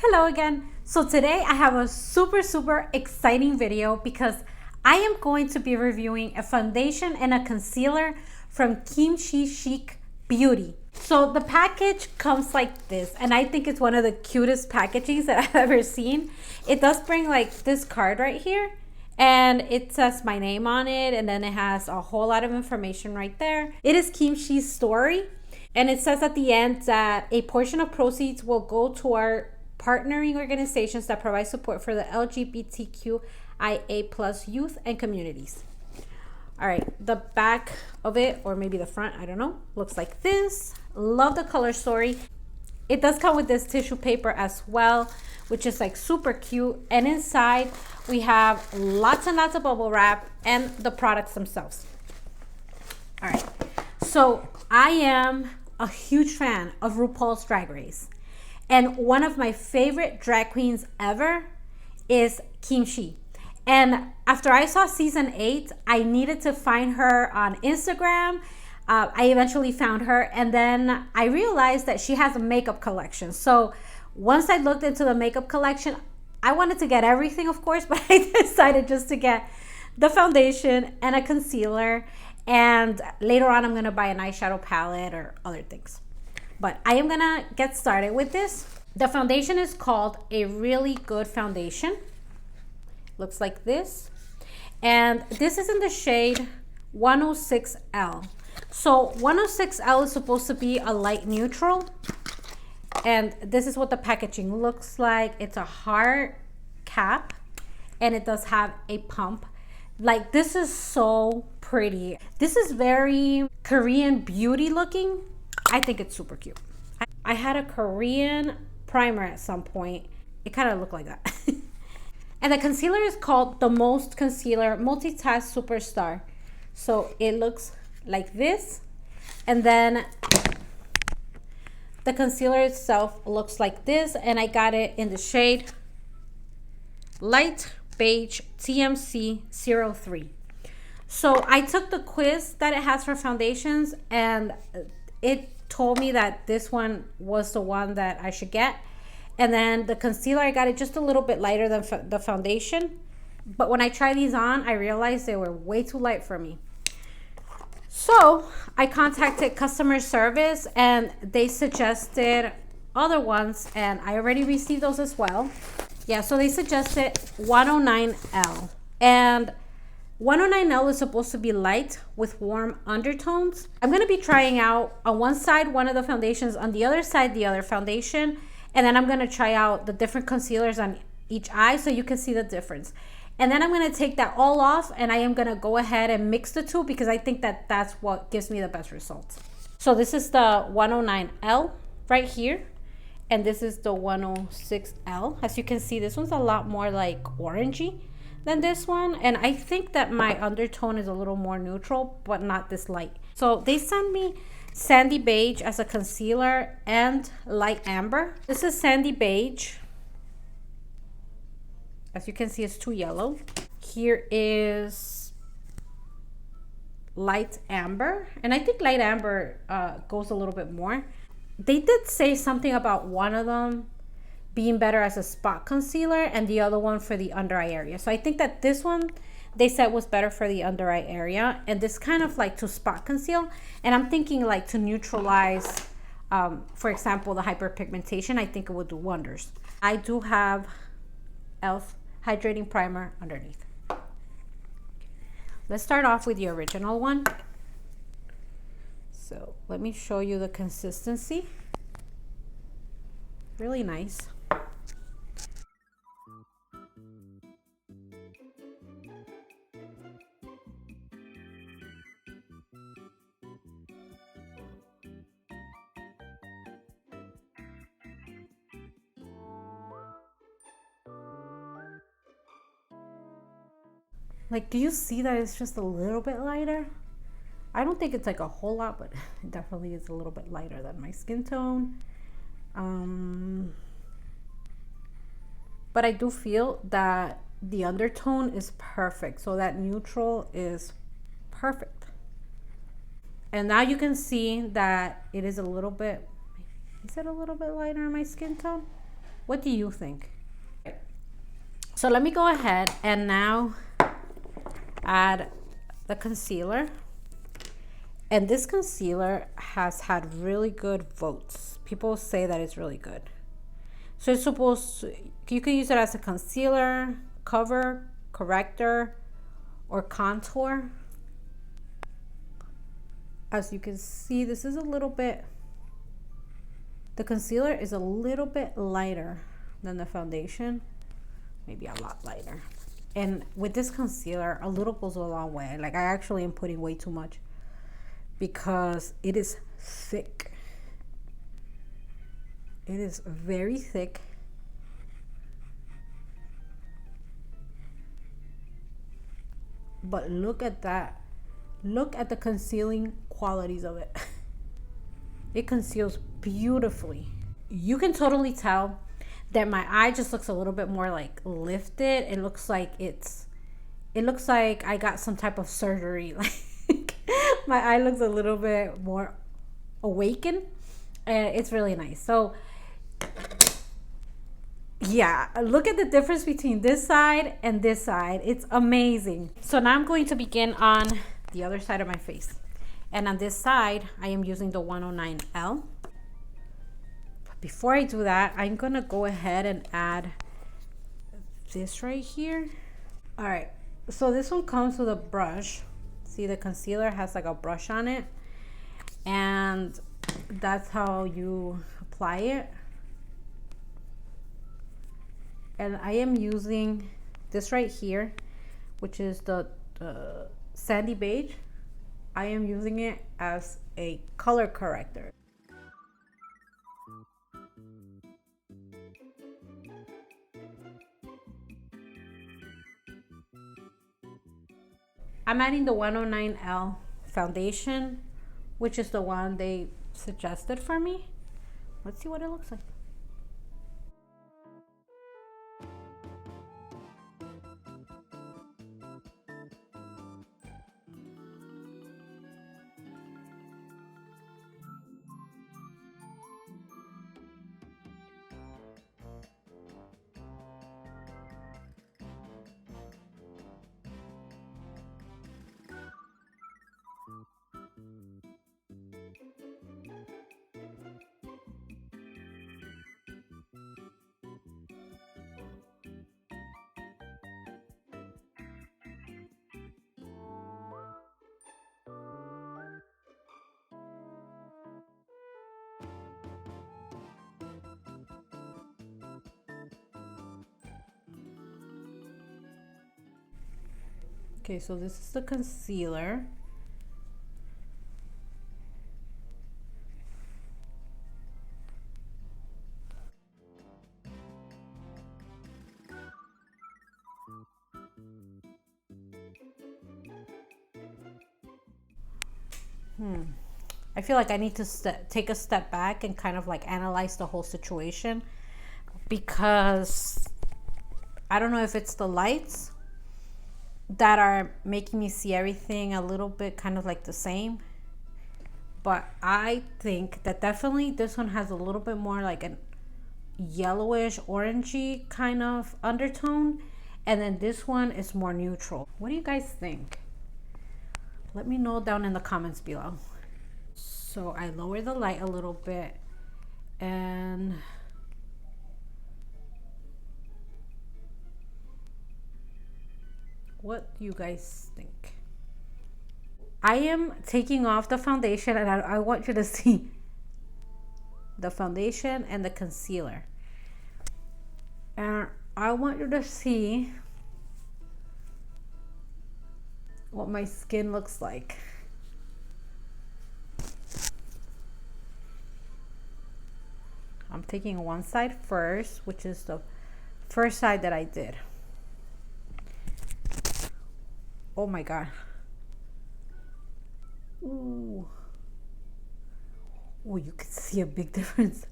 Hello again. So today I have a super exciting video because I am going to be reviewing a foundation and a concealer from Kimchi Chic Beauty. So the package comes like this, and I think it's one of the cutest packagings that I've ever seen. It does bring like this card right here, and it says my name on it, and then it has a whole lot of information right there. It is Kimchi's story, and it says at the end that a portion of proceeds will go to our partnering organizations that provide support for the LGBTQIA plus youth and communities. All right, the back of it, or maybe the front, I don't know, looks like this. Love the color story. It does come with this tissue paper as well, which is like super cute. And inside we have lots and lots of bubble wrap and the products themselves. All right, so I am a huge fan of RuPaul's Drag Race. And one of my favorite drag queens ever is Kimchi. And after I saw season 8, I needed to find her on Instagram. I eventually found her, and then I realized that she has a makeup collection. So once I looked into the makeup collection, I wanted to get everything, of course, but I decided just to get the foundation and a concealer. And later on, I'm going to buy an eyeshadow palette or other things. But I am gonna get started with this. The foundation is called A Really Good Foundation. Looks like this. And this is in the shade 106L. So 106L is supposed to be a light neutral. And this is what the packaging looks like. It's a hard cap, and it does have a pump. Like, this is so pretty. This is very Korean beauty looking. I think it's super cute. I had a Korean primer at some point. It kind of looked like that. And the concealer is called The Most Concealer Multitask Superstar. So it looks like this. And then the concealer itself looks like this. And I got it in the shade Light Beige TMC 03. So I took the quiz that it has for foundations, and it told me that this one was the one that I should get. And then the concealer, I got it just a little bit lighter than the foundation. But when I tried these on, I realized they were way too light for me. So I contacted customer service, and they suggested other ones, and I already received those as well. Yeah, so they suggested 109L. And 109L is supposed to be light with warm undertones. I'm going to be trying out on one side one of the foundations, on the other side the other foundation, and then I'm going to try out the different concealers on each eye so you can see the difference. And then I'm going to take that all off, and I am going to go ahead and mix the two because I think that that's what gives me the best results. So this is the 109L right here, and this is the 106L. As you can see, this one's a lot more like orangey than this one, and I think that my undertone is a little more neutral, but not this light. So they sent me Sandy Beige as a concealer and Light Amber. This is Sandy Beige. As you can see, it's too yellow. Here is Light Amber, and I think Light Amber goes a little bit more. They did say something about one of them being better as a spot concealer and the other one for the under eye area. So I think that this one they said was better for the under eye area, and this kind of like to spot conceal. And I'm thinking like to neutralize, for example, the hyperpigmentation. I think it would do wonders. I do have e.l.f. hydrating primer underneath. Let's start off with the original one. So let me show you the consistency. Really nice. Like, do you see that it's just a little bit lighter? I don't think it's like a whole lot, but it definitely is a little bit lighter than my skin tone. But I do feel that the undertone is perfect. So that neutral is perfect. And now you can see that it is a little bit, is it a little bit lighter on my skin tone? What do you think? So let me go ahead and now add the concealer. And this concealer has had really good votes. People say that it's really good. So it's supposed to, you can use it as a concealer, cover, corrector, or contour. As you can see, this is a little bit, the concealer is a little bit lighter than the foundation, maybe a lot lighter. And with this concealer, a little goes a long way. Like, I actually am putting way too much because it is thick. It is very thick. But look at that. Look at the concealing qualities of it. It conceals beautifully. You can totally tell that my eye just looks a little bit more like lifted. It looks like I got some type of surgery. Like, my eye looks a little bit more awakened, and it's really nice. So yeah, look at the difference between this side and this side. It's amazing. So now I'm going to begin on the other side of my face. And on this side, I am using the 109L. But before I do that, I'm gonna go ahead and add this right here. All right, so this one comes with a brush. See, the concealer has like a brush on it. And that's how you apply it. And I am using this right here, which is the sandy beige. I am using it as a color corrector. I'm adding the 109L foundation, which is the one they suggested for me. Let's see what it looks like. Okay, so this is the concealer. I feel like I need to take a step back and kind of like analyze the whole situation, because I don't know if it's the lights that are making me see everything a little bit kind of like the same, but I think that definitely this one has a little bit more like a yellowish orangey kind of undertone, and then this one is more neutral. What do you guys think? Let me know down in the comments below. So I lower the light a little bit, and what do you guys think? I am taking off the foundation, and I want you to see the foundation and the concealer. And I want you to see what my skin looks like. I'm taking one side first, which is the first side that I did. Oh my God. Ooh. Oh, you can see a big difference.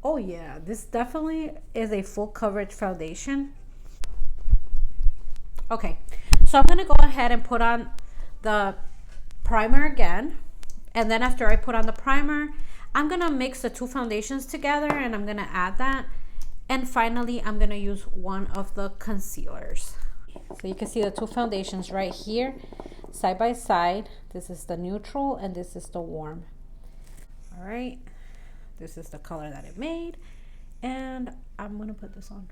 Oh yeah, this definitely is a full coverage foundation. Okay, so I'm gonna go ahead and put on the primer again. And then after I put on the primer, I'm gonna mix the two foundations together and I'm gonna add that. And finally, I'm gonna use one of the concealers. So you can see the two foundations right here, side by side. This is the neutral and this is the warm. All right, this is the color that it made. And I'm gonna put this on.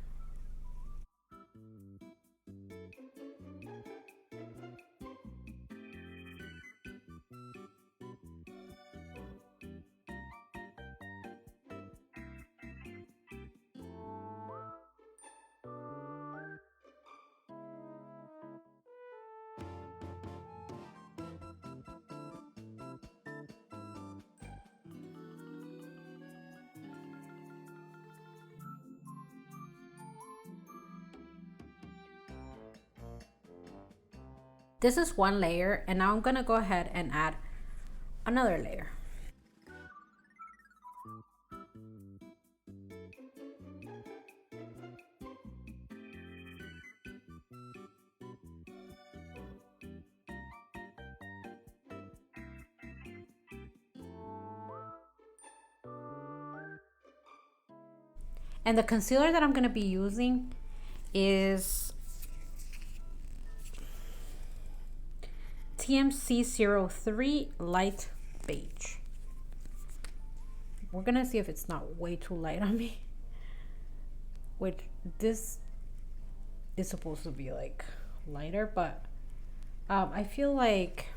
This is one layer, and now I'm gonna go ahead and add another layer. And the concealer that I'm gonna be using is TMC 03 Light Beige. We're gonna see if it's not way too light on me. Which this is supposed to be like lighter, but I feel like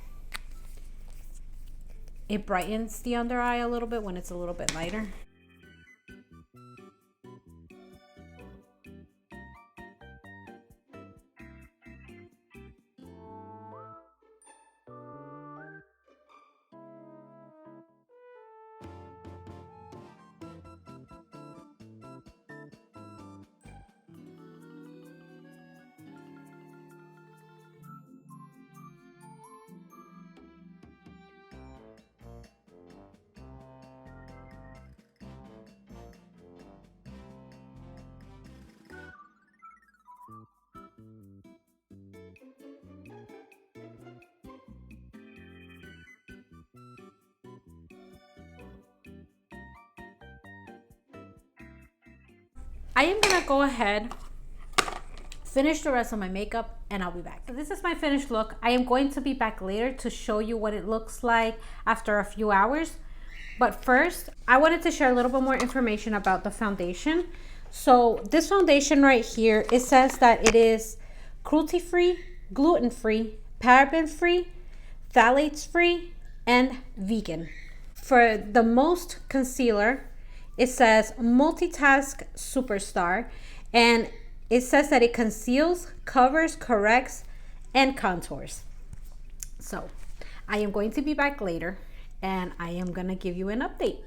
it brightens the under eye a little bit when it's a little bit lighter. I am gonna go ahead, finish the rest of my makeup, and I'll be back. So this is my finished look. I am going to be back later to show you what it looks like after a few hours. But first, I wanted to share a little bit more information about the foundation. So this foundation right here, it says that it is cruelty-free, gluten-free, paraben-free, phthalates-free, and vegan. For the most concealer, it says multitask superstar, and it says that it conceals, covers, corrects, and contours. So I am going to be back later and I am gonna give you an update.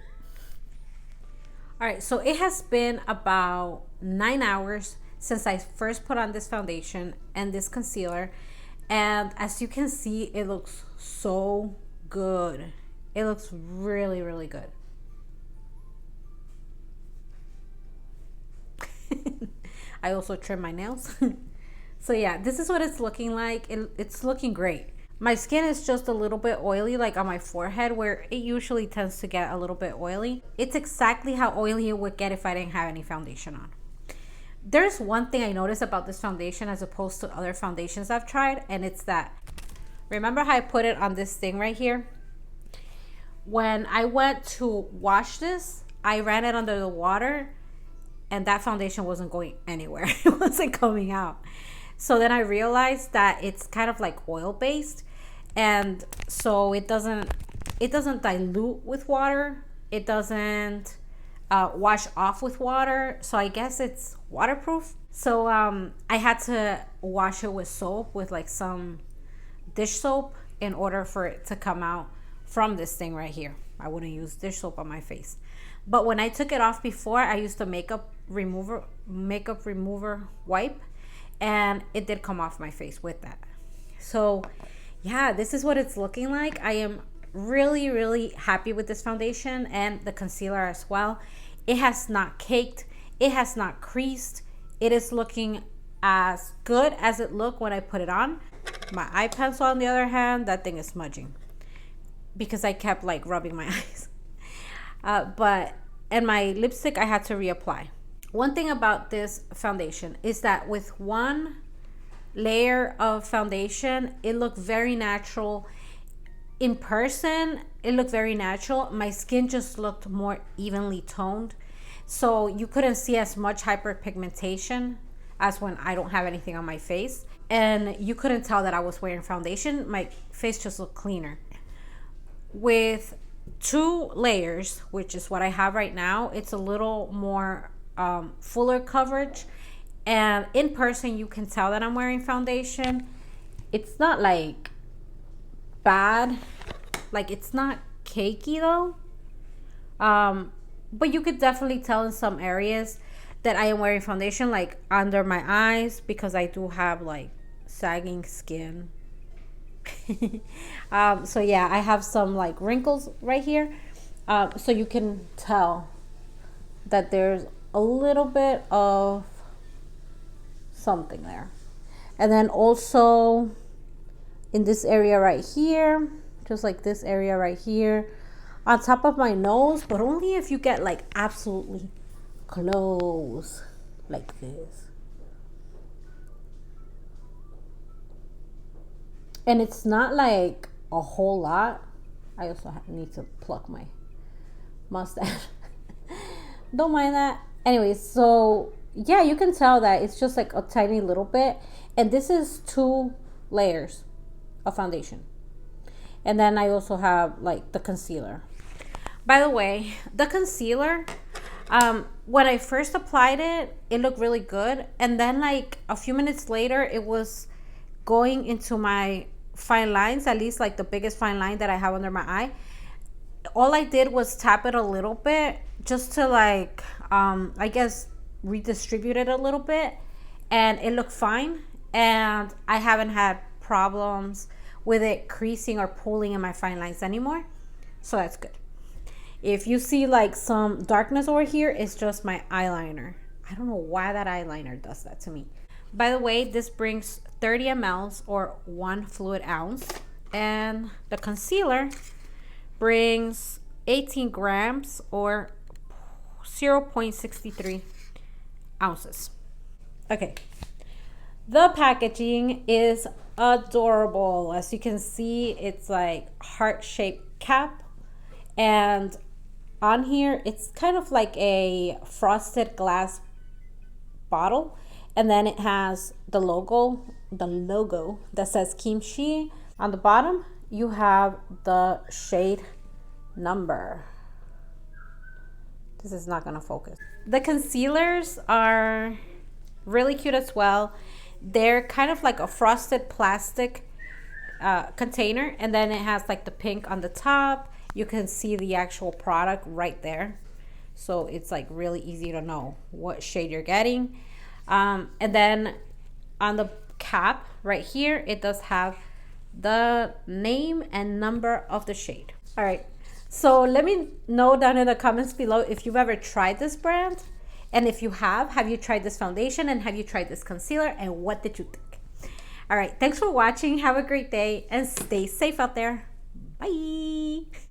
All right, so it has been about 9 hours since I first put on this foundation and this concealer, and as you can see, it looks so good. It looks really, really good. I also trim my nails. So yeah, this is what it's looking like. It's looking great. My skin is just a little bit oily, like on my forehead, where it usually tends to get a little bit oily. It's exactly how oily it would get if I didn't have any foundation on. There's one thing I noticed about this foundation as opposed to other foundations I've tried, and it's that, remember how I put it on this thing right here? When I went to wash this, I ran it under the water and that foundation wasn't going anywhere. It wasn't coming out. So then I realized that it's kind of like oil based, and so it doesn't dilute with water. It doesn't wash off with water. So I guess it's waterproof. So I had to wash it with soap, with like some dish soap, in order for it to come out from this thing right here. I wouldn't use dish soap on my face. But when I took it off before, I used a makeup remover wipe, and it did come off my face with that. So yeah, this is what it's looking like. I am really, really happy with this foundation and the concealer as well. It has not caked. It has not creased. It is looking as good as it looked when I put it on. My eye pencil, on the other hand, that thing is smudging because I kept like rubbing my eyes. And my lipstick I had to reapply. One thing about this foundation is that with one layer of foundation, it looked very natural. In person, it looked very natural. My skin just looked more evenly toned. So you couldn't see as much hyperpigmentation as when I don't have anything on my face. And you couldn't tell that I was wearing foundation. My face just looked cleaner. With 2 layers, which is what I have right now, it's a little more fuller coverage. And in person, you can tell that I'm wearing foundation. It's not like bad, like it's not cakey though. But you could definitely tell in some areas that I am wearing foundation, like under my eyes, because I do have like sagging skin. So yeah, I have some like wrinkles right here. So you can tell that there's a little bit of something there. And then also in this area right here, just like this area right here, on top of my nose, but only if you get like absolutely close like this. And it's not like a whole lot. I also need to pluck my mustache. Don't mind that. Anyways, so yeah, you can tell that it's just like a tiny little bit. And this is 2 layers of foundation. And then I also have like the concealer. By the way, the concealer, when I first applied it, it looked really good. And then like a few minutes later, it was going into my fine lines, at least like the biggest fine line that I have under my eye. All I did was tap it a little bit just to like, I guess, redistribute it a little bit. And it looked fine. And I haven't had problems with it creasing or pulling in my fine lines anymore. So that's good. If you see like some darkness over here, it's just my eyeliner. I don't know why that eyeliner does that to me. By the way, this brings 30 mLs or 1 fluid ounce. And the concealer brings 18 grams or 0.63 ounces. Okay. The packaging is adorable. As you can see, it's like heart-shaped cap. And on here, it's kind of like a frosted glass bottle. And then it has the logo that says Kimchi. On the bottom, you have the shade number. This is not gonna focus. The concealers are really cute as well. They're kind of like a frosted plastic container, and then it has like the pink on the top. You can see the actual product right there. So it's like really easy to know what shade you're getting. And then on the cap right here, it does have the name and number of the shade. All right, so let me know down in the comments below if you've ever tried this brand. And if you have you tried this foundation, and have you tried this concealer, and what did you think? All right, thanks for watching. Have a great day and stay safe out there. Bye.